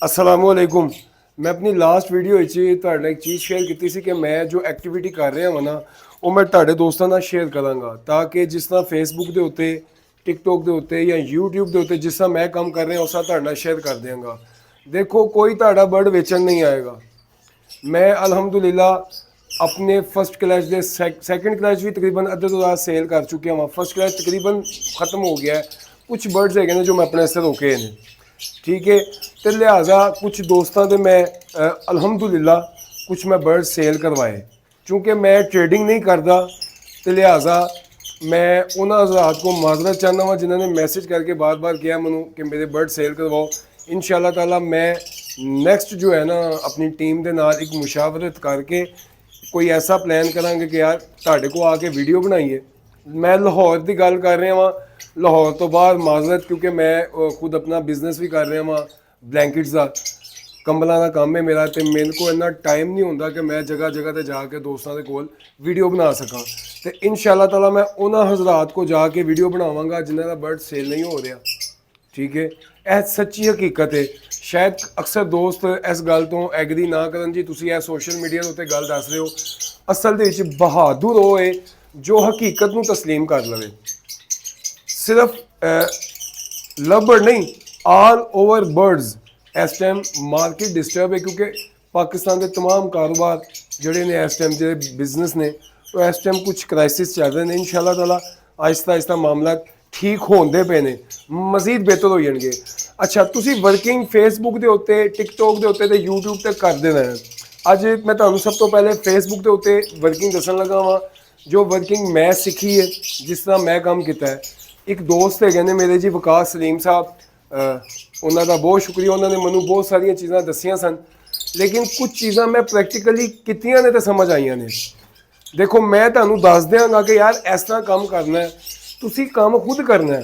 असलामुअलैकुम। मैं अपनी last video ਤੁਹਾਡੇ ਨਾਲ ਇੱਕ ਚੀਜ਼ ਸ਼ੇਅਰ ਕੀਤੀ ਸੀ ਕਿ ਮੈਂ ਜੋ ਐਕਟੀਵਿਟੀ ਕਰ ਰਿਹਾ ਹਾਂ ਨਾ ਉਹ ਮੈਂ ਤੁਹਾਡੇ ਦੋਸਤਾਂ ਨਾਲ ਸ਼ੇਅਰ ਕਰਾਂਗਾ ਤਾਂ ਕਿ ਜਿਸ ਤਰ੍ਹਾਂ ਫੇਸਬੁੱਕ ਦੇ ਉੱਤੇ ਟਿਕਟੋਕ ਦੇ ਉੱਤੇ ਜਾਂ YouTube ਦੇ ਉੱਤੇ ਜਿਸ ਤਰ੍ਹਾਂ ਮੈਂ ਕੰਮ ਕਰ ਰਿਹਾ ਉਸ ਤਰ੍ਹਾਂ ਤੁਹਾਡੇ ਨਾਲ ਸ਼ੇਅਰ ਕਰ ਦਿਆਂਗਾ। ਦੇਖੋ ਕੋਈ ਤੁਹਾਡਾ ਬਰਡ ਵੇਚਣ नहीं आएगा। मैं अलहमदुलिल्लाह अपने फर्स्ट क्लैश के सैकेंड क्लैश भी तकरीबन अद्धे तो ज़्यादा सेल कर चुके हैं। फर्स्ट क्लैश तकरीबन ख़त्म हो गया है। कुछ बर्ड्स है जो मैं अपने से रोके हैं, ठीक है। तो लिहाजा कुछ दोस्तों के मैं अलहमदुलिल्लाह कुछ मैं बर्ड सेल करवाए, चूँकि मैं ट्रेडिंग नहीं करता तो लिहाजा मैं उन्होंने हज़रात को माजरत चाहना वा जिन्होंने मैसेज करके बार बार किया मैनू कि मेरे बर्ड सेल करवाओ। इंशाअल्लाह ताला मैं नैक्सट जो है ना अपनी टीम के नाल एक मुशावरत करके कोई ऐसा प्लान करांगे कि यार तुहाडे को आके वीडियो बनाइए। मैं लाहौर की गल कर रहा वहाँ, लाहौर तो बाहर माजरत क्योंकि मैं खुद अपना बिजनेस भी कर रहा वहाँ ब्लैंकेट्स का कंबलों का काम है मेरा, तो मेरे को इन्ना टाइम नहीं होंदा कि मैं जगह जगह पर जाके दोस्तों के कोल वीडियो बना सकां। तो इंशाअल्लाह ताला मैं उन्होंने हज़रात को जाके वीडियो बनावांगा जिन्हों का बर्ड सेल नहीं हो रहा, ठीक है। यह सच्ची हकीकत है। शायद अक्सर दोस्त इस गल तो एग्री ना करन जी तुसीं सोशल मीडिया के उत्ते गल दस रहे हो, असल दे विच बहादुर वो है जो हकीकत नूं तस्लीम कर लवे। सिर्फ लव बर्ड नहीं, ऑल ओवर बर्ड्स इस टाइम मार्केट डिस्टर्ब है क्योंकि पाकिस्तान के तमाम कारोबार जोड़े ने इस टाइम जो बिजनेस ने तो इस टाइम कुछ क्राइसिस चल रहे हैं। इंशाअल्लाह ताला आहिस्ता आहिस्ता मामला ठीक होंदे पे ने, मजीद बेहतर हो जाएंगे। अच्छा तुसी वर्किंग फेसबुक के उत्ते टिकटॉक के उत्ते यूट्यूब तक करते रहना। अज मैं तुहानू सब तो पहले फेसबुक के उत्ते वर्किंग दसन लगा वा जो वर्किंग मैं सीखी है, जिस तरह मैं काम किया है। एक दोस्त है ने मेरे जी वकास सलीम साहब, उन्हों का बहुत शुक्रिया, उन्होंने मैनू बहुत सारिया चीज़ां दसियां सन, लेकिन कुछ चीज़ां मैं प्रैक्टिकली कीतियां ने तो समझ आईयां ने। देखो मैं तुहानू दस देंगा कि यार इस तरह काम करना है, तुसी काम खुद करना है।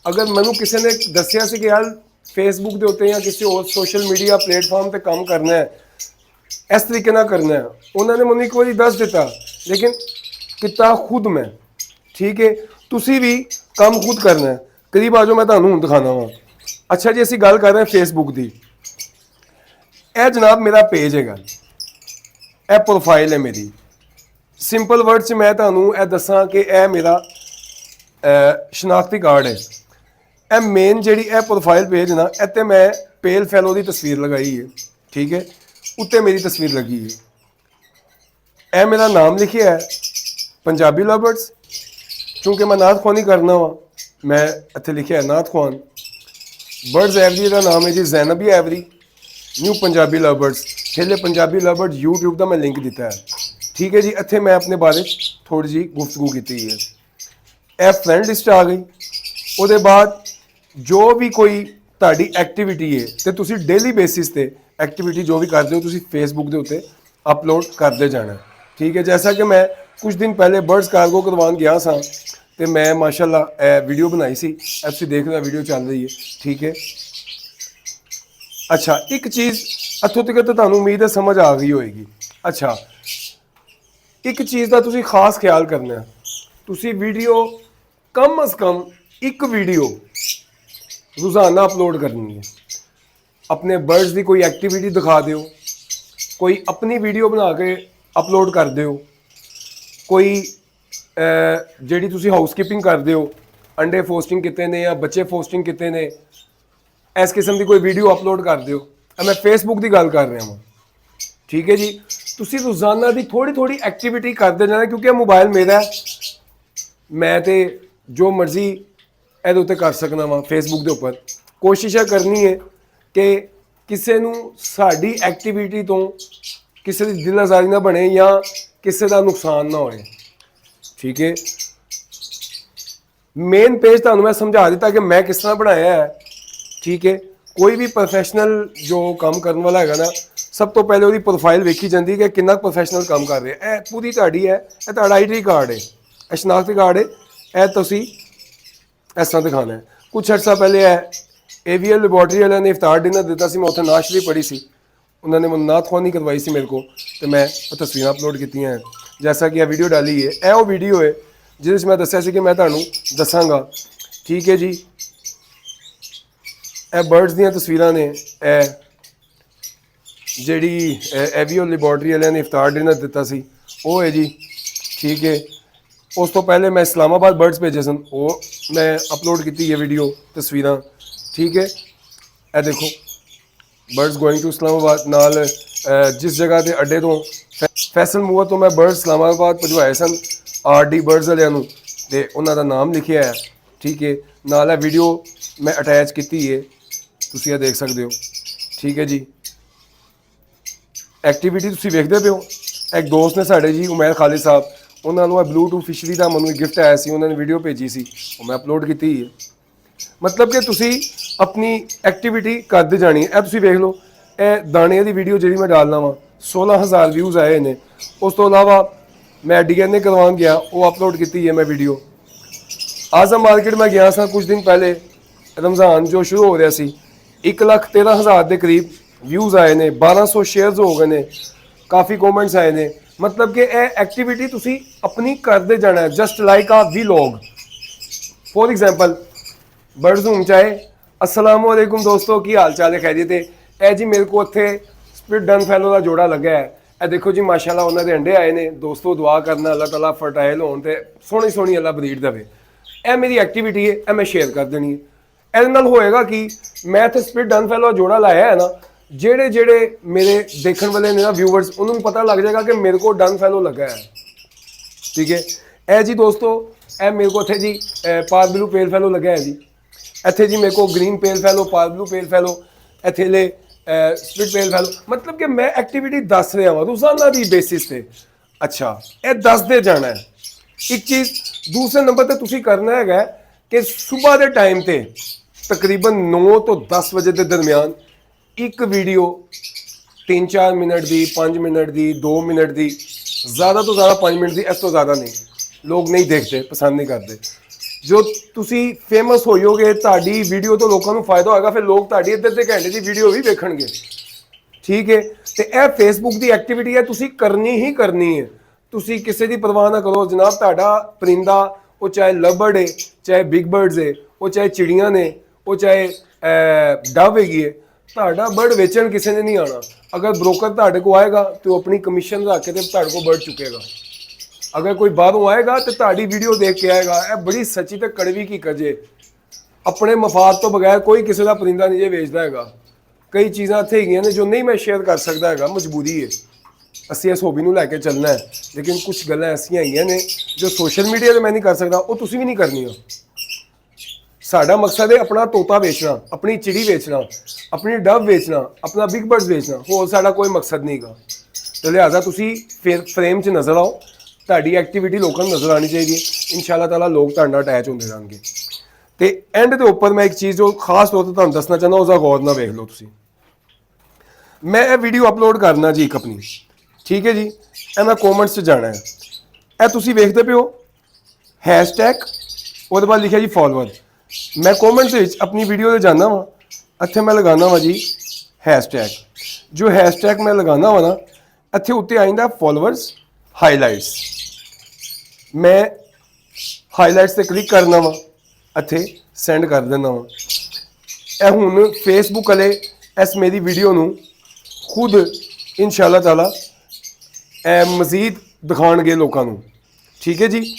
अगर मैनू किसी ने दसिया कि यार फेसबुक के उत्ते या किसी और सोशल मीडिया प्लेटफॉर्म पर काम करना है, इस तरीके ना करना है, उन्होंने मैंने एक बार दस दिता, लेकिन किता खुद मैं, ठीक है। तुसी भी काम खुद करना है। करीब आ जाओ मैं तुहानू दिखाना वा। अच्छा जी असी गल कर रहे हैं फेसबुक की। यह जनाब मेरा पेज है, यह प्रोफाइल है मेरी। सिंपल वर्ड च मैं तुहानू यह दसा कि यह मेरा शनाख्ती कार्ड है। यह मेन जी प्रोफाइल पेज ना इतने मैं पेल फैलो की तस्वीर लगाई है, ठीक है। उत्ते मेरी तस्वीर लगी है, यह मेरा नाम लिखिया है पंजाबी लवर्स, चूँकि मैं नाथ ख्वानी करना वा मैं इतने लिखा है नाथ ख्वान। बर्ड्स एवरी का नाम है जी Zainabi every new Punjabi lovers. पहले पंजाबी लवर्स यूट्यूब का मैं लिंक दिता है, ठीक है जी। इतने मैं अपने बारे थोड़ी जी गुफ्तगू की है। यह फ्रेंड लिस्ट आ गई। उसके बाद जो भी कोई ताड़ी एक्टिविटी है तो तुसी डेली बेसिस पे एक्टिविटी जो भी करते हो तुसी फेसबुक के उत्ते अपलोड करते जाना, ठीक है। जैसा कि मैं कुछ दिन पहले बर्ड्स कार्गो करवान गया सा तो मैं माशाल्लाह वीडियो बनाई सी, ऐसी देख रहा वीडियो चल रही है, ठीक है। अच्छा एक चीज़ इत्थों तक तो तुहानू उम्मीद है समझ आ गई होएगी। अच्छा एक चीज़ का तुसी खास ख्याल करना है, तुसी वीडियो कम अज़ कम एक वीडियो रोज़ाना अपलोड करनी है। अपने बर्ड्स की कोई एक्टिविटी दिखा दो, कोई अपनी वीडियो बना के अपलोड कर दो, कोई जी तुसी हाउसकीपिंग कर दो, अंडे पोस्टिंग कितने ने या बच्चे पोस्टिंग कितने ने, इस किस्म की कोई वीडियो अपलोड कर दो। मैं फेसबुक की गल कर रहा हूँ, ठीक है जी। तुसी रोज़ाना की थोड़ी थोड़ी एक्टिविटी करते जाना, क्योंकि मोबाइल मेरा है, मैं तो जो मर्जी ਇਹਦੇ ਉੱਤੇ कर सकना वा फेसबुक के उपर। कोशिश करनी है कि किसी नूं साडी एक्टिविटी तो किसी की दिल आज़ारी ना बने या किसी का नुकसान ना होए, ठीक है। मेन पेज तुहानू मैं समझा दिता कि मैं किस तरह बनाया है, ठीक है। कोई भी प्रोफैशनल जो काम करने वाला है ना सब तो पहले वो प्रोफाइल वेखी जाती है कि कितना प्रोफैशनल काम कर रहे हैं। पूरी ताड़ी है, यह तुहाडा आईडी कार्ड है, यह शनाख्ती कार्ड है, यह तुसी इस तरह दिखाना है। कुछ अर्सा पहले है एवीएल लेबॉर्टरी वाले ने इफ्तार डिनर दिता सी, मैं उत्थे नाश भी पढ़ी सी, उन्होंने मैं नाथ ख्वानी करवाई सी मेरे को, तो मैं तस्वीर अपलोड की हैं जैसा कि यह वीडियो डाली है। यह वो वीडियो है जिस मैं दसिया कि मैं तुहानू दसांगा, ठीक है जी। यह बर्ड्स दी तस्वीर ने, ਜਿਹੜੀ ਐਵੀਓ ਲੈਬੋਰਟਰੀ ਵਾਲਿਆਂ ਨੇ ਇਫਤਾਰ ਡਿਨਰ ਦਿੱਤਾ ਸੀ ਉਹ ਹੈ ਜੀ। ਠੀਕ ਹੈ, ਉਸ ਤੋਂ ਪਹਿਲੇ ਮੈਂ ਇਸਲਾਮਾਬਾਦ ਬਰਡਸ ਭੇਜੇ ਸਨ, ਉਹ ਮੈਂ ਅਪਲੋਡ ਕੀਤੀ ਇਹ ਵੀਡੀਓ ਤਸਵੀਰਾਂ। ਠੀਕ ਹੈ, ਇਹ ਦੇਖੋ ਬਰਡਸ ਗੋਇੰਗ ਟੂ ਇਸਲਾਮਾਬਾਦ ਨਾਲ ਜਿਸ ਜਗ੍ਹਾ ਤੇ ਅੱਡੇ ਤੋਂ ਫੈਸਲ ਮੂਵਰ ਤੋਂ ਮੈਂ ਬਰਡਸ ਇਸਲਾਮਾਬਾਦ ਭਜਵਾਏ ਸਨ ਆਰਡੀ ਬਰਡਸ ਵਾਲਿਆਂ ਨੂੰ, ਤੇ ਉਹਨਾਂ ਦਾ ਨਾਮ ਲਿਖਿਆ ਹੈ। ਠੀਕ ਹੈ, ਨਾਲ ਇਹ ਵੀਡੀਓ ਮੈਂ ਅਟੈਚ ਕੀਤੀ ਹੈ, ਤੁਸੀਂ ਇਹ ਦੇਖ ਸਕਦੇ ਹੋ। ਠੀਕ ਹੈ ਜੀ, ਐਕਟੀਵਿਟੀ ਤੁਸੀਂ ਵੇਖਦੇ ਪਿਓ। ਇੱਕ ਦੋਸਤ ਨੇ ਸਾਡੇ ਜੀ ਉਮੈਰ ਖਾਲਿਦ ਸਾਹਿਬ, ਉਹਨਾਂ ਨੂੰ ਇਹ ਬਲੂਟੂਥ ਫਿਸ਼ਰੀ ਦਾ ਮੈਨੂੰ ਗਿਫਟ ਆਇਆ ਸੀ, ਉਹਨਾਂ ਨੇ ਵੀਡੀਓ ਭੇਜੀ ਸੀ, ਉਹ ਮੈਂ ਅਪਲੋਡ ਕੀਤੀ ਹੈ। ਮਤਲਬ ਕਿ ਤੁਸੀਂ ਆਪਣੀ ਐਕਟੀਵਿਟੀ ਕਰਦੇ ਜਾਣੀ ਹੈ। ਇਹ ਤੁਸੀਂ ਵੇਖ ਲਓ, ਇਹ ਦਾਣੇ ਦੀ ਵੀਡੀਓ ਜਿਹੜੀ ਮੈਂ ਡਾਲਣਾ ਵਾ 16,000 ਵਿਊਜ਼ ਆਏ ਨੇ। ਉਸ ਤੋਂ ਇਲਾਵਾ ਮੈਂ DNA ਕਰਵਾਉਣ ਗਿਆ, ਉਹ ਅਪਲੋਡ ਕੀਤੀ ਹੈ ਮੈਂ ਵੀਡੀਓ। ਆਜ਼ਮ ਮਾਰਕੀਟ ਮੈਂ ਗਿਆ ਸਾਂ ਕੁਝ ਦਿਨ ਪਹਿਲੇ, ਰਮਜ਼ਾਨ ਜੋ ਸ਼ੁਰੂ ਹੋ ਰਿਹਾ ਸੀ, 1,13,000 ਦੇ ਕਰੀਬ ਵਿਊਜ਼ ਆਏ ਨੇ, 1200 ਸ਼ੇਅਰਸ ਹੋ ਗਏ ਨੇ, ਕਾਫੀ ਕਮੈਂਟਸ ਆਏ ਨੇ। ਮਤਲਬ ਕਿ ਇਹ ਐਕਟੀਵਿਟੀ ਤੁਸੀਂ ਆਪਣੀ ਕਰਦੇ ਜਾਣਾ ਹੈ, ਜਸਟ ਲਾਈਕ ਆ vlog. For example birds home ਚਾਹੇ अस्सलाम वालेकुम दोस्तों, की हाल चाल है, खैरियत है। ਇਹ ਜੀ ਮੇਰੇ ਕੋ ਇੱਥੇ ਸਪਿਟ ਡਨ ਫੈਲੋ ਦਾ ਜੋੜਾ ਲੱਗਾ ਹੈ। ਇਹ ਦੇਖੋ ਜੀ ਮਾਸ਼ਾਅੱਲਾ ਉਹਨਾਂ ਦੇ ਅੰਡੇ ਆਏ ਨੇ। ਦੋਸਤੋ ਦੁਆ ਕਰਨਾ ਅੱਲਾਹ ਤਾਲਾ ਫਰਟਾਈਲ ਹੋਣ ਤੇ ਸੋਹਣੀ ਸੋਹਣੀ ਅੱਲਾਹ ਬਰੀਡ ਦੇਵੇ। ਇਹ ਮੇਰੀ ਐਕਟੀਵਿਟੀ ਹੈ, ਇਹ ਮੈਂ ਸ਼ੇਅਰ ਕਰ ਦੇਣੀ ਹੈ। ਇਹਦੇ ਨਾਲ ਹੋਏਗਾ ਕਿ ਮੈਂ ਇੱਥੇ ਸਪਿਟ ਡਨ ਫੈਲੋ ਦਾ ਜੋੜਾ ਲਾਇਆ ਹੈ ਨਾ, ਜਿਹੜੇ ਮੇਰੇ ਦੇਖਣ ਵਾਲੇ ਨੇ ਨਾ ਵਿਊਵਰਸ, ਉਹਨਾਂ ਨੂੰ ਪਤਾ ਲੱਗ ਜਾਏਗਾ ਕਿ ਮੇਰੇ ਕੋਲ ਡਨ ਫੈਲੋ ਲੱਗਾ ਹੈ। ਠੀਕ ਹੈ, ਇਹ ਜੀ ਦੋਸਤੋ ਇਹ ਮੇਰੇ ਕੋਲ ਇੱਥੇ ਜੀ ਪਾਰ ਬਲੂ ਪੇਲ ਫੈਲੋ ਲੱਗਾ ਹੈ ਜੀ। ਇੱਥੇ ਜੀ ਮੇਰੇ ਕੋਲ ਗ੍ਰੀਨ ਪੇਲ ਫੈਲੋ, ਪਾਰ ਬਲੂ ਪੇਲ ਫੈਲੋ, ਇੱਥੇ ਲੈ ਸਪਿਟ ਪੇਲ ਫੈਲੋ। ਮਤਲਬ ਕਿ ਮੈਂ ਐਕਟੀਵਿਟੀ ਦੱਸ ਰਿਹਾ ਹਾਂ ਰੋਜ਼ਾਨਾ ਦੀ ਬੇਸਿਸ ਤੇ। ਅੱਛਾ, ਇਹ ਦੱਸਦੇ ਜਾਣਾ ਹੈ ਇੱਕ ਚੀਜ਼। ਦੂਸਰੇ ਨੰਬਰ ਤੇ ਤੁਸੀਂ ਕਰਨਾ ਹੈਗਾ ਕਿ ਸਵੇਰ ਦੇ ਟਾਈਮ ਤੇ ਤਕਰੀਬਨ 9 ਤੋਂ 10 ਵਜੇ ਦੇ ਦਰਮਿਆਨ ਇੱਕ ਵੀਡੀਓ 3-4 ਮਿੰਟ ਦੀ, 5 ਮਿੰਟ ਦੀ, 2 ਮਿੰਟ ਦੀ, ਜ਼ਿਆਦਾ ਤੋਂ ਜ਼ਿਆਦਾ 5 ਮਿੰਟ ਦੀ, ਇਸ ਤੋਂ ਜ਼ਿਆਦਾ ਨਹੀਂ। ਲੋਕ ਨਹੀਂ ਦੇਖਦੇ, ਪਸੰਦ ਨਹੀਂ ਕਰਦੇ। ਜੋ ਤੁਸੀਂ ਫੇਮਸ ਹੋਈਓਗੇ, ਤੁਹਾਡੀ ਵੀਡੀਓ ਤੋਂ ਲੋਕਾਂ ਨੂੰ ਫਾਇਦਾ ਹੋਏਗਾ, ਫਿਰ ਲੋਕ ਤੁਹਾਡੀ ਅੱਧੇ ਅੱਧੇ ਘੰਟੇ ਦੀ ਵੀਡੀਓ ਵੀ ਵੇਖਣਗੇ। ਠੀਕ ਹੈ, ਤੇ ਇਹ ਫੇਸਬੁੱਕ ਦੀ ਐਕਟੀਵਿਟੀ ਹੈ, ਤੁਸੀਂ ਕਰਨੀ ਹੀ ਕਰਨੀ ਹੈ। ਤੁਸੀਂ ਕਿਸੇ ਦੀ ਪਰਵਾਹ ਨਾ ਕਰੋ ਜਨਾਬ। ਤੁਹਾਡਾ ਪਰਿੰਦਾ, ਉਹ ਚਾਹੇ ਲਵਬਰਡ ਹੈ, ਚਾਹੇ ਬਿਗ ਬਰਡਸ ਹੈ, ਉਹ ਚਾਹੇ ਚਿੜੀਆਂ ਨੇ, ਉਹ ਚਾਹੇ ਡਵ ਹੈਗੀ ਹੈ, ਤੁਹਾਡਾ ਬਰਡ ਵੇਚਣ ਕਿਸੇ ਨੇ ਨਹੀਂ ਆਉਣਾ। ਅਗਰ ਬ੍ਰੋਕਰ ਤੁਹਾਡੇ ਕੋਲ ਆਏਗਾ ਤੇ ਉਹ ਆਪਣੀ ਕਮਿਸ਼ਨ ਰੱਖ ਕੇ ਤੇ ਤੁਹਾਡੇ ਕੋਲ ਬਰਡ ਚੁੱਕੇਗਾ। ਅਗਰ ਕੋਈ ਬਾਹਰੋਂ ਆਏਗਾ ਤੇ ਤੁਹਾਡੀ ਵੀਡੀਓ ਦੇਖ ਕੇ ਆਏਗਾ। ਇਹ ਬੜੀ ਸੱਚੀ ਤੇ ਕੜਵੀ ਕੀ ਕਜੇ। ਆਪਣੇ ਮਫਾਦ ਤੋਂ ਬਗੈਰ ਕੋਈ ਕਿਸੇ ਦਾ ਪਰਿੰਦਾ ਨਹੀਂ ਜੇ ਵੇਚਦਾ ਹੈਗਾ। ਕਈ ਚੀਜ਼ਾਂ ਇੱਥੇ ਹੈਗੀਆਂ ਨੇ ਜੋ ਨਹੀਂ ਮੈਂ ਸ਼ੇਅਰ ਕਰ ਸਕਦਾ ਹੈਗਾ, ਮਜਬੂਰੀ ਹੈ। ਅਸੀਂ ਇਸ ਹੌਬੀ ਨੂੰ ਲੈ ਕੇ ਚੱਲਣਾ ਹੈ, ਲੇਕਿਨ ਕੁਝ ਗੱਲਾਂ ਐਸੀਆਂ ਹੈਗੀਆਂ ਨੇ ਜੋ ਸੋਸ਼ਲ ਮੀਡੀਆ ਤੇ ਮੈਂ ਨਹੀਂ ਕਰ ਸਕਦਾ, ਉਹ ਤੁਸੀਂ ਵੀ ਨਹੀਂ ਕਰਨੀਆਂ। ਸਾਡਾ ਮਕਸਦ ਹੈ ਆਪਣਾ ਤੋਤਾ ਵੇਚਣਾ, ਆਪਣੀ ਚਿੜੀ ਵੇਚਣਾ, ਆਪਣੀ ਡਵ ਵੇਚਣਾ, ਆਪਣਾ ਬਿਗ ਬਰਡਸ ਵੇਚਣਾ। ਹੋਰ ਸਾਡਾ ਕੋਈ ਮਕਸਦ ਨਹੀਂ ਹੈਗਾ। ਤੇ ਲਿਹਾਜ਼ਾ ਤੁਸੀਂ ਫਿਰ ਫਰੇਮ 'ਚ ਨਜ਼ਰ ਆਓ, ਤੁਹਾਡੀ ਐਕਟੀਵਿਟੀ ਲੋਕਾਂ ਨੂੰ ਨਜ਼ਰ ਆਉਣੀ ਚਾਹੀਦੀ ਹੈ। ਇਨਸ਼ਾਅੱਲਾ ਤਾਲਾ ਲੋਕ ਤੁਹਾਡੇ ਨਾਲ ਅਟੈਚ ਹੁੰਦੇ ਰਹਿਣਗੇ। ਤੇ ਐਂਡ ਦੇ ਉੱਪਰ ਮੈਂ ਇੱਕ ਚੀਜ਼ ਜੋ ਖਾਸ ਤੌਰ ਤੇ ਤੁਹਾਨੂੰ ਦੱਸਣਾ ਚਾਹੁੰਦਾ, ਉਸਦਾ ਗੌਰ ਨਾਲ ਵੇਖ ਲਓ ਤੁਸੀਂ। ਮੈਂ ਇਹ ਵੀਡੀਓ ਅਪਲੋਡ ਕਰਨਾ ਜੀ ਇੱਕ ਆਪਣੀ। ਠੀਕ ਹੈ ਜੀ, ਇਹ ਮੈਂ ਕਮੈਂਟਸ 'ਚ ਜਾਣਾ ਹੈ। ਇਹ ਤੁਸੀਂ ਵੇਖਦੇ ਪਿਓ ਹੈਸ਼ਟੈਗ, ਉਹਦੇ ਬਾਅਦ ਲਿਖਿਆ ਜੀ ਫਾਲੋਅਰ। ਮੈਂ ਕਮੈਂਟਸ ਵਿੱਚ ਆਪਣੀ ਵੀਡੀਓ ਤੇ ਜਾਣਾ ਵਾ, ਇੱਥੇ ਮੈਂ ਲਗਾਉਣਾ ਵਾ ਜੀ ਹੈਸ਼ਟੈਗ। ਜੋ ਹੈਸ਼ਟੈਗ ਮੈਂ ਲਗਾਉਣਾ ਵਾ ਨਾ, ਇੱਥੇ ਉੱਤੇ ਆ ਜਾਂਦਾ ਫਾਲੋਅਰਸ ਹਾਈਲਾਈਟਸ। ਮੈਂ ਹਾਈਲਾਈਟਸ ਤੇ ਕਲਿੱਕ ਕਰਨਾ ਵਾ, ਇੱਥੇ ਸੈਂਡ ਕਰ ਦੇਣਾ ਵਾ। ਇਹ ਹੁਣ ਫੇਸਬੁੱਕ ਵਾਲੇ ਇਸ ਮੇਰੀ ਵੀਡੀਓ ਨੂੰ ਖੁਦ ਇਨਸ਼ਾਅੱਲਾ ਤਾਲਾ ਇਹ ਮਜ਼ੀਦ ਦਿਖਾਉਣਗੇ ਲੋਕਾਂ ਨੂੰ। ਠੀਕ ਹੈ ਜੀ,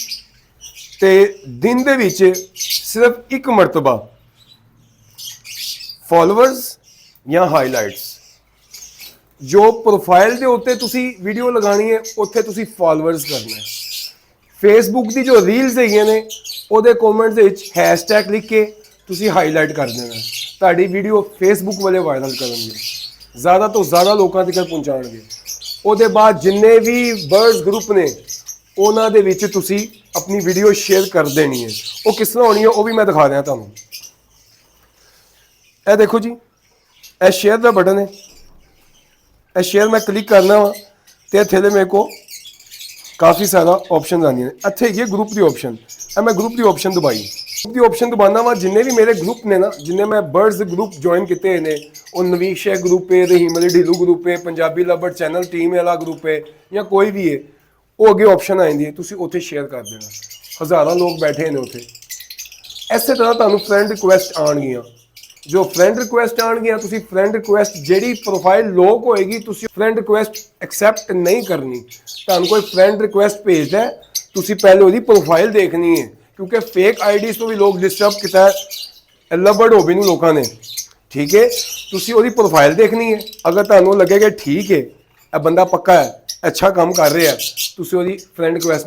ਤੇ ਦਿਨ ਦੇ ਵਿੱਚ ਸਿਰਫ ਇੱਕ ਮਰਤਬਾ ਫਾਲੋਅਰਸ ਜਾਂ ਹਾਈਲਾਈਟਸ। ਜੋ ਪ੍ਰੋਫਾਈਲ ਦੇ ਉੱਤੇ ਤੁਸੀਂ ਵੀਡੀਓ ਲਗਾਣੀ ਹੈ, ਉੱਥੇ ਤੁਸੀਂ ਫਾਲੋਅਰਸ ਕਰਨਾ ਹੈ। ਫੇਸਬੁੱਕ ਦੀ ਜੋ ਰੀਲਸ ਹੈਗੀਆਂ ਨੇ, ਉਹਦੇ ਕਮੈਂਟਸ ਦੇ ਵਿੱਚ ਹੈਸ਼ਟੈਗ ਲਿਖ ਕੇ ਤੁਸੀਂ ਹਾਈਲਾਈਟ ਕਰ ਦੇਣਾ। ਤੁਹਾਡੀ ਵੀਡੀਓ ਫੇਸਬੁੱਕ ਵਾਲੇ ਵਾਇਰਲ ਕਰਨਗੇ, ਜ਼ਿਆਦਾ ਤੋਂ ਜ਼ਿਆਦਾ ਲੋਕਾਂ ਤੱਕ ਪਹੁੰਚਾਉਣਗੇ। ਉਹਦੇ ਬਾਅਦ ਜਿੰਨੇ ਵੀ ਬਰਡਸ ਗਰੁੱਪ ਨੇ, ਉਹਨਾਂ ਦੇ ਵਿੱਚ ਤੁਸੀਂ ਆਪਣੀ ਵੀਡੀਓ ਸ਼ੇਅਰ ਕਰ ਦੇਣੀ ਹੈ। ਉਹ ਕਿਸ ਤਰ੍ਹਾਂ ਹੋਣੀ ਹੈ ਉਹ ਵੀ ਮੈਂ ਦਿਖਾ ਰਿਹਾ ਤੁਹਾਨੂੰ। ਇਹ ਦੇਖੋ ਜੀ, ਇਹ ਸ਼ੇਅਰ ਦਾ ਬਟਨ ਹੈ। ਇਹ ਸ਼ੇਅਰ ਮੈਂ ਕਲਿੱਕ ਕਰਨਾ ਵਾ ਤੇ ਇੱਥੇ ਦੇ ਮੇਰੇ ਕੋ ਕਾਫੀ ਸਾਰਾ ਆਪਸ਼ਨ ਆਉਂਦੀਆਂ ਨੇ। ਇੱਥੇ ਹੈਗੀ ਗਰੁੱਪ ਦੀ ਆਪਸ਼ਨ। ਇਹ ਮੈਂ ਗਰੁੱਪ ਦੀ ਆਪਸ਼ਨ ਦਬਾਈ। ਗਰੁੱਪ ਦੀ ਆਪਸ਼ਨ ਦਬਾਉਣਾ ਵਾ, ਜਿੰਨੇ ਵੀ ਮੇਰੇ ਗਰੁੱਪ ਨੇ ਨਾ, ਜਿੰਨੇ ਮੈਂ ਬਰਡਸ ਗਰੁੱਪ ਜੁਆਇਨ ਕੀਤੇ ਨੇ, ਉਹ ਨਵੀਕ ਸ਼ੇਖ ਗਰੁੱਪ ਹੈ, ਰਹੀਮ ਅਲੀ ਢਿੱਲੂ ਗਰੁੱਪ ਹੈ, ਪੰਜਾਬੀ ਲਵਬਰਡ ਚੈਨਲ ਟੀਮ ਵਾਲਾ ਗਰੁੱਪ ਹੈ, ਜਾਂ ਕੋਈ ਵੀ ਹੈ, ਉਹ ਅੱਗੇ ਆਪਸ਼ਨ ਆ ਜਾਂਦੀ ਹੈ, ਤੁਸੀਂ ਉੱਥੇ ਸ਼ੇਅਰ ਕਰ ਦੇਣਾ। ਹਜ਼ਾਰਾਂ ਲੋਕ ਬੈਠੇ ਨੇ ਉੱਥੇ। ਇਸੇ ਤਰ੍ਹਾਂ ਤੁਹਾਨੂੰ ਫਰੈਂਡ ਰਿਕੁਐਸਟ ਆਉਣਗੀਆਂ। ਜੋ ਫਰੈਂਡ ਰਿਕੁਐਸਟ ਆਣਗੀਆਂ, ਤੁਸੀਂ ਫਰੈਂਡ ਰਿਕੁਐਸਟ ਜਿਹੜੀ ਪ੍ਰੋਫਾਈਲ ਲੋਕ ਹੋਏਗੀ ਤੁਸੀਂ ਫਰੈਂਡ ਰਿਕੁਐਸਟ ਐਕਸੈਪਟ ਨਹੀਂ ਕਰਨੀ। ਤੁਹਾਨੂੰ ਕੋਈ ਫਰੈਂਡ ਰਿਕੁਐਸਟ ਭੇਜਦਾ ਹੈ, ਤੁਸੀਂ ਪਹਿਲੇ ਉਹਦੀ ਪ੍ਰੋਫਾਈਲ ਦੇਖਣੀ ਹੈ, ਕਿਉਂਕਿ ਫੇਕ ਆਈਡੀਜ਼ ਤੋਂ ਵੀ ਲੋਕ ਡਿਸਟਰਬ ਕੀਤਾ ਹੈ ਲੱਭੜ ਹੋਵੇ ਨੂੰ ਲੋਕਾਂ ਨੇ। ਠੀਕ ਹੈ, ਤੁਸੀਂ ਉਹਦੀ ਪ੍ਰੋਫਾਈਲ ਦੇਖਣੀ ਹੈ, ਅਗਰ ਤੁਹਾਨੂੰ ਲੱਗੇਗਾ ਠੀਕ ਹੈ ਇਹ ਬੰਦਾ ਪੱਕਾ ਹੈ, ਅੱਛਾ ਕੰਮ ਕਰ ਰਿਹਾ, ਤੁਸੀਂ ਉਹਦੀ ਫਰੈਂਡ ਰਿਕੁਐਸਟ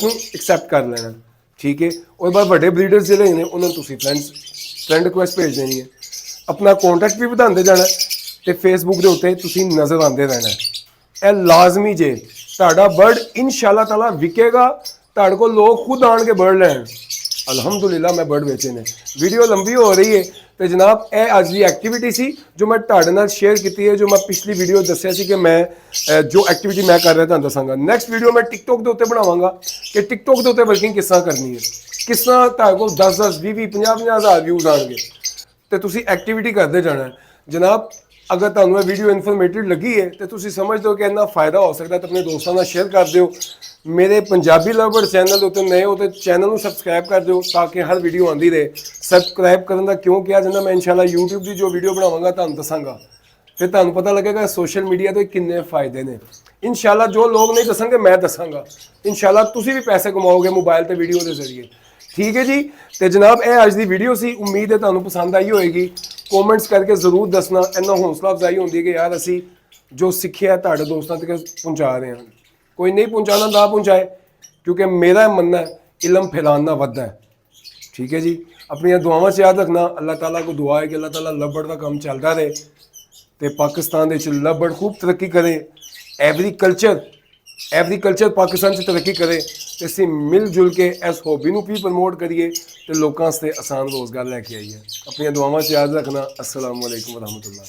ਨੂੰ ਐਕਸੈਪਟ ਕਰ ਲੈਣਾ। ਠੀਕ ਹੈ, ਉਹਦੇ ਬਾਅਦ ਵੱਡੇ ਬਰੀਡਰਸ ਜਿਹੜੇ ਨੇ ਉਹਨਾਂ ਨੂੰ ਤੁਸੀਂ ਫਰੈਂਡ ਰਿਕੁਐਸਟ ਭੇਜ ਦੇਣੀ ਹੈ। ਆਪਣਾ ਕੰਟੈਕਟ ਵੀ ਵਧਾਉਂਦੇ ਜਾਣਾ ਤੇ ਫੇਸਬੁੱਕ ਦੇ ਉੱਤੇ ਤੁਸੀਂ ਨਜ਼ਰ ਆਉਂਦੇ ਰਹਿਣਾ। ਇਹ ਲਾਜ਼ਮੀ ਜੇ, ਤੁਹਾਡਾ ਬਰਡ ਇਨਸ਼ਾਅੱਲਾ ਤਾਲਾ ਵਿਕੇਗਾ, ਤੁਹਾਡੇ ਕੋਲ ਲੋਕ ਖੁਦ ਆਣ ਕੇ ਬਰਡ ਲੈਣ। ਅਲਹਮਦੁਲਿਲਾ ਮੈਂ ਬਰਡ ਵੇਚੇ ਨੇ। ਵੀਡੀਓ ਲੰਬੀ ਹੋ ਰਹੀ ਹੈ ਤੇ ਜਨਾਬ ਇਹ ਅੱਜ ਦੀ ਐਕਟੀਵਿਟੀ ਸੀ ਜੋ ਮੈਂ ਤੁਹਾਡੇ ਨਾਲ ਸ਼ੇਅਰ ਕੀਤੀ ਹੈ, ਜੋ ਮੈਂ ਪਿਛਲੀ ਵੀਡੀਓ ਦੱਸਿਆ ਸੀ ਕਿ ਮੈਂ ਜੋ ਐਕਟੀਵਿਟੀ ਮੈਂ ਕਰ ਰਿਹਾ ਤੁਹਾਨੂੰ ਦੱਸਾਂਗਾ। ਨੈਕਸਟ ਵੀਡੀਓ ਮੈਂ ਟਿਕਟੋਕ ਦੇ ਉੱਤੇ ਬਣਾਵਾਂਗਾ ਕਿ ਟਿਕਟੋਕ ਦੇ ਉੱਤੇ ਵਰਕਿੰਗ ਕਿਸ ਤਰ੍ਹਾਂ ਕਰਨੀ ਹੈ, ਕਿਸ ਤਰ੍ਹਾਂ ਤੁਹਾਡੇ ਕੋਲ 10-10, 20-20, 50-50 ਹਜ਼ਾਰ ਵਿਊਜ਼ ਆਣਗੇ ਤੇ ਤੁਸੀਂ ਐਕਟੀਵਿਟੀ ਕਰਦੇ ਜਾਣਾ ਜਨਾਬ। ਅਗਰ ਤੁਹਾਨੂੰ ਇਹ ਵੀਡੀਓ ਇਨਫੋਰਮੇਟਿਵ ਲੱਗੀ ਹੈ ਤੇ ਤੁਸੀਂ ਸਮਝਦੇ ਹੋ ਕਿ ਇੰਨਾ ਫਾਇਦਾ ਹੋ ਸਕਦਾ ਤਾਂ ਆਪਣੇ ਦੋਸਤਾਂ ਨਾਲ ਸ਼ੇਅਰ ਕਰ ਦਿਓ। ਮੇਰੇ ਪੰਜਾਬੀ ਲਵਬਰਡ ਚੈਨਲ ਦੇ ਉੱਤੇ ਨਏ ਹੋ ਤੇ ਚੈਨਲ ਨੂੰ ਸਬਸਕ੍ਰਾਈਬ ਕਰ ਦਿਓ ਤਾਂ ਕਿ ਹਰ ਵੀਡੀਓ ਆਉਂਦੀ ਰਹੇ। ਸਬਸਕ੍ਰਾਈਬ ਕਰਨ ਦਾ ਕਿਉਂ ਕਿਹਾ ਜਾਂਦਾ, ਮੈਂ ਇਨਸ਼ਾਅੱਲਾ YouTube ਦੀ ਜੋ ਵੀਡੀਓ ਬਣਾਵਾਂਗਾ ਤੁਹਾਨੂੰ ਦੱਸਾਂਗਾ, ਫਿਰ ਤੁਹਾਨੂੰ ਪਤਾ ਲੱਗੇਗਾ ਸੋਸ਼ਲ ਮੀਡੀਆ ਦੇ ਕਿੰਨੇ ਫਾਇਦੇ ਨੇ। ਇਨਸ਼ਾਅੱਲਾ ਜੋ ਲੋਕ ਨਹੀਂ ਦੱਸਣਗੇ ਮੈਂ ਦੱਸਾਂਗਾ। ਇਨਸ਼ਾਅੱਲਾ ਤੁਸੀਂ ਵੀ ਪੈਸੇ ਕਮਾਓਗੇ ਮੋਬਾਈਲ ਤੇ ਵੀਡੀਓ ਦੇ ਜ਼ਰੀਏ। ਠੀਕ ਹੈ ਜੀ, ਤੇ ਜਨਾਬ ਇਹ ਅੱਜ ਦੀ ਵੀਡੀਓ ਸੀ, ਉਮੀਦ ਹੈ ਤੁਹਾਨੂੰ ਪਸੰਦ ਆਈ ਹੋਏਗੀ। ਕਮੈਂਟਸ ਕਰਕੇ ਜ਼ਰੂਰ ਦੱਸਣਾ, ਇੰਨਾ ਹੌਸਲਾ ਅਫਜ਼ਾਈ ਹੁੰਦੀ ਹੈ ਕਿ ਯਾਰ ਅਸੀਂ ਜੋ ਸਿੱਖਿਆ ਤੁਹਾਡੇ ਦੋਸਤਾਂ ਤੱਕ ਪਹੁੰਚਾ ਰਹੇ ਹਾਂ। ਕੋਈ ਨਹੀਂ ਪਹੁੰਚਾਣਾ ਨਾ ਪਹੁੰਚਾਏ, ਕਿਉਂਕਿ ਮੇਰਾ ਮੰਨਣਾ ਹੈ ਇਲਮ ਫੈਲਾना ਵੱਧਦਾ ਹੈ। ਠੀਕ ਹੈ ਜੀ, ਆਪਣੀਆਂ ਦੁਆਵਾਂ 'ਚ ਯਾਦ ਰੱਖਣਾ। ਅੱਲਾਹ ਤਾਲਾ को दुआ है कि अल्लाह ताला ਲੱਭੜ ਦਾ ਕੰਮ ਚੱਲਦਾ ਰਹੇ ਤੇ ਪਾਕਿਸਤਾਨ ਦੇ ਵਿੱਚ ਲੱਭੜ ਖੂਬ ਤਰੱਕੀ ਕਰੇ। ਐਗਰੀਕਲਚਰ ਪਾਕਿਸਤਾਨ 'ਚ ਤਰੱਕੀ ਕਰੇ ਤੇ ਅਸੀਂ ਮਿਲ ਜੁਲ ਕੇ ਇਸ ਹੌਬੀ ਨੂੰ ਵੀ ਪ੍ਰਮੋਟ ਕਰੀਏ ਤੇ ਲੋਕਾਂ ਵਾਸਤੇ ਆਸਾਨ ਰੋਜ਼ਗਾਰ ਲੈ ਕੇ ਆਈਏ। ਆਪਣੀਆਂ ਦੁਆਵਾਂ 'ਚ ਯਾਦ ਰੱਖਣਾ। ਅਸਲਾਮੁਅਲੈਕੁਮ ਵਰਹਿਮਤੁल्लाह।